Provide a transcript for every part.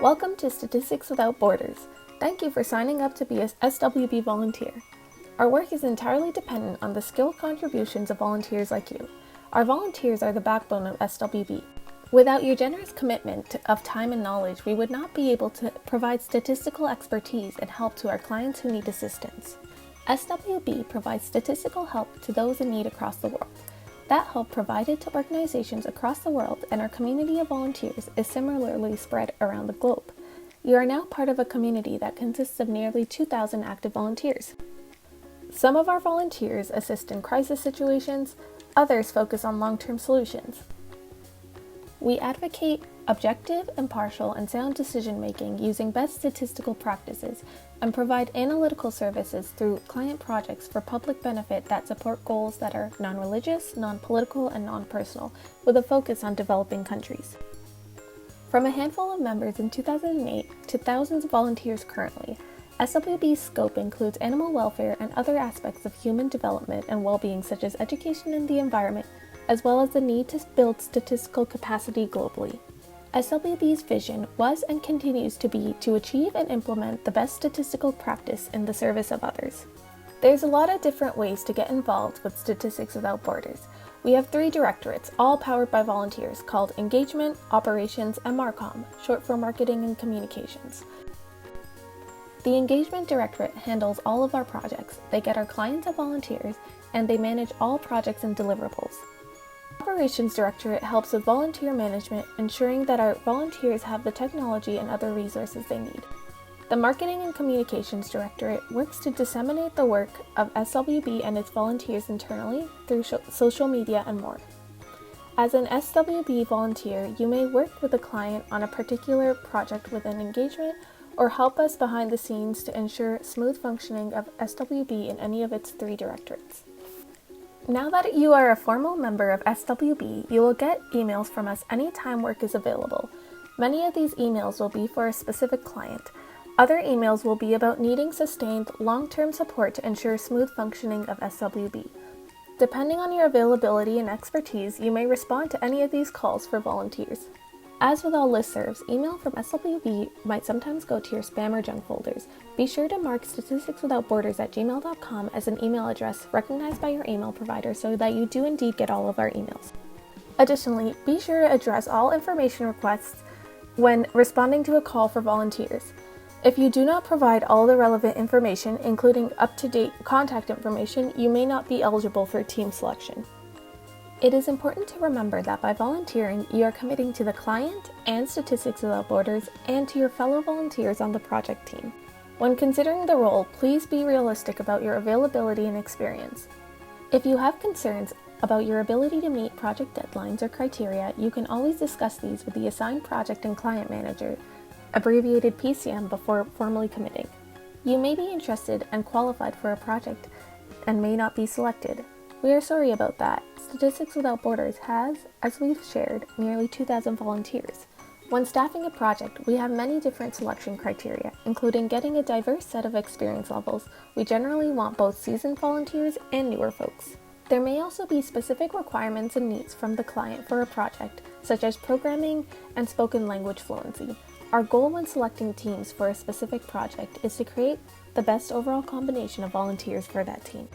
Welcome to Statistics Without Borders. Thank you for signing up to be a SWB volunteer. Our work is entirely dependent on the skilled contributions of volunteers like you. Our volunteers are the backbone of SWB. Without your generous commitment of time and knowledge, we would not be able to provide statistical expertise and help to our clients who need assistance. SWB provides statistical help to those in need across the world. That help provided to organizations across the world and our community of volunteers is similarly spread around the globe. You are now part of a community that consists of nearly 2,000 active volunteers. Some of our volunteers assist in crisis situations, others focus on long-term solutions. We advocate objective, impartial, and sound decision-making using best statistical practices and provide analytical services through client projects for public benefit that support goals that are non-religious, non-political, and non-personal, with a focus on developing countries. From a handful of members in 2008 to thousands of volunteers currently, SWB's scope includes animal welfare and other aspects of human development and well-being such as education and the environment, as well as the need to build statistical capacity globally. SWB's vision was and continues to be to achieve and implement the best statistical practice in the service of others. There's a lot of different ways to get involved with Statistics Without Borders. We have 3 directorates, all powered by volunteers, called Engagement, Operations, and Marcom, short for Marketing and Communications. The Engagement Directorate handles all of our projects. They get our clients and volunteers, and they manage all projects and deliverables. Operations Directorate helps with volunteer management, ensuring that our volunteers have the technology and other resources they need. The Marketing and Communications Directorate works to disseminate the work of SWB and its volunteers internally through social media and more. As an SWB volunteer, you may work with a client on a particular project within engagement or help us behind the scenes to ensure smooth functioning of SWB in any of its 3 directorates. Now that you are a formal member of SWB, you will get emails from us anytime work is available. Many of these emails will be for a specific client. Other emails will be about needing sustained, long-term support to ensure smooth functioning of SWB. Depending on your availability and expertise, you may respond to any of these calls for volunteers. As with all listservs, email from SWB might sometimes go to your spam or junk folders. Be sure to mark statisticswithoutborders@gmail.com as an email address recognized by your email provider so that you do indeed get all of our emails. Additionally, be sure to address all information requests when responding to a call for volunteers. If you do not provide all the relevant information, including up-to-date contact information, you may not be eligible for team selection. It is important to remember that by volunteering, you are committing to the client and Statistics Without Borders and to your fellow volunteers on the project team. When considering the role, please be realistic about your availability and experience. If you have concerns about your ability to meet project deadlines or criteria, you can always discuss these with the assigned project and client manager, abbreviated PCM, before formally committing. You may be interested and qualified for a project and may not be selected. We are sorry about that. Statistics Without Borders has, as we've shared, nearly 2,000 volunteers. When staffing a project, we have many different selection criteria, including getting a diverse set of experience levels. We generally want both seasoned volunteers and newer folks. There may also be specific requirements and needs from the client for a project, such as programming and spoken language fluency. Our goal when selecting teams for a specific project is to create the best overall combination of volunteers for that team.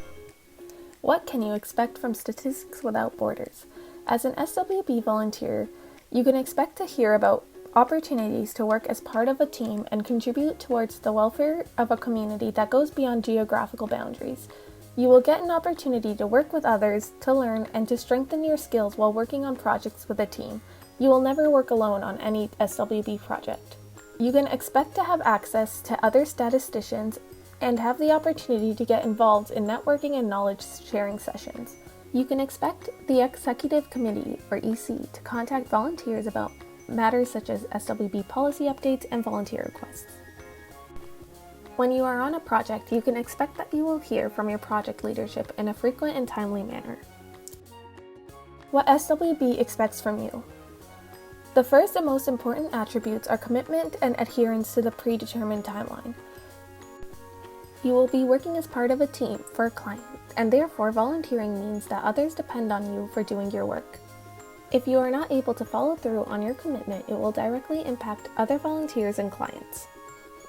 What can you expect from Statistics Without Borders? As an SWB volunteer, you can expect to hear about opportunities to work as part of a team and contribute towards the welfare of a community that goes beyond geographical boundaries. You will get an opportunity to work with others, to learn, and to strengthen your skills while working on projects with a team. You will never work alone on any SWB project. You can expect to have access to other statisticians and have the opportunity to get involved in networking and knowledge sharing sessions. You can expect the Executive Committee, or EC, to contact volunteers about matters such as SWB policy updates and volunteer requests. When you are on a project, you can expect that you will hear from your project leadership in a frequent and timely manner. What SWB expects from you. The first and most important attributes are commitment and adherence to the predetermined timeline. You will be working as part of a team for a client, and therefore volunteering means that others depend on you for doing your work. If you are not able to follow through on your commitment, it will directly impact other volunteers and clients.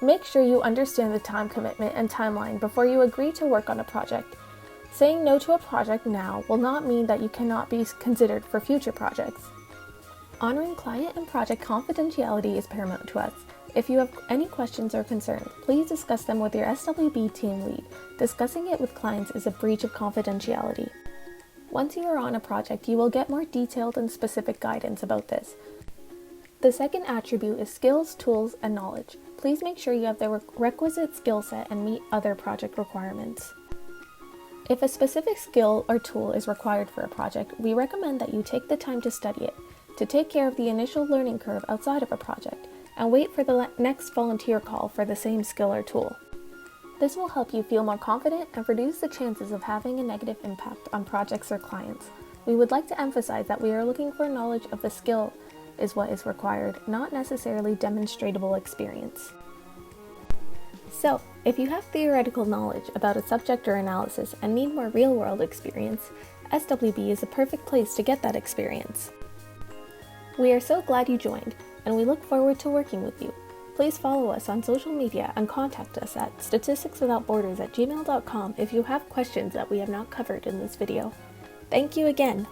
Make sure you understand the time commitment and timeline before you agree to work on a project. Saying no to a project now will not mean that you cannot be considered for future projects. Honoring client and project confidentiality is paramount to us. If you have any questions or concerns, please discuss them with your SWB team lead. Discussing it with clients is a breach of confidentiality. Once you are on a project, you will get more detailed and specific guidance about this. The second attribute is skills, tools, and knowledge. Please make sure you have the requisite skill set and meet other project requirements. If a specific skill or tool is required for a project, we recommend that you take the time to study it, to take care of the initial learning curve outside of a project, and wait for the next volunteer call for the same skill or tool. This will help you feel more confident and reduce the chances of having a negative impact on projects or clients. We would like to emphasize that we are looking for knowledge of the skill is what is required, not necessarily demonstratable experience. So, if you have theoretical knowledge about a subject or analysis and need more real-world experience, SWB is the perfect place to get that experience. We are so glad you joined, and we look forward to working with you. Please follow us on social media and contact us at statisticswithoutborders@gmail.com if you have questions that we have not covered in this video. Thank you again!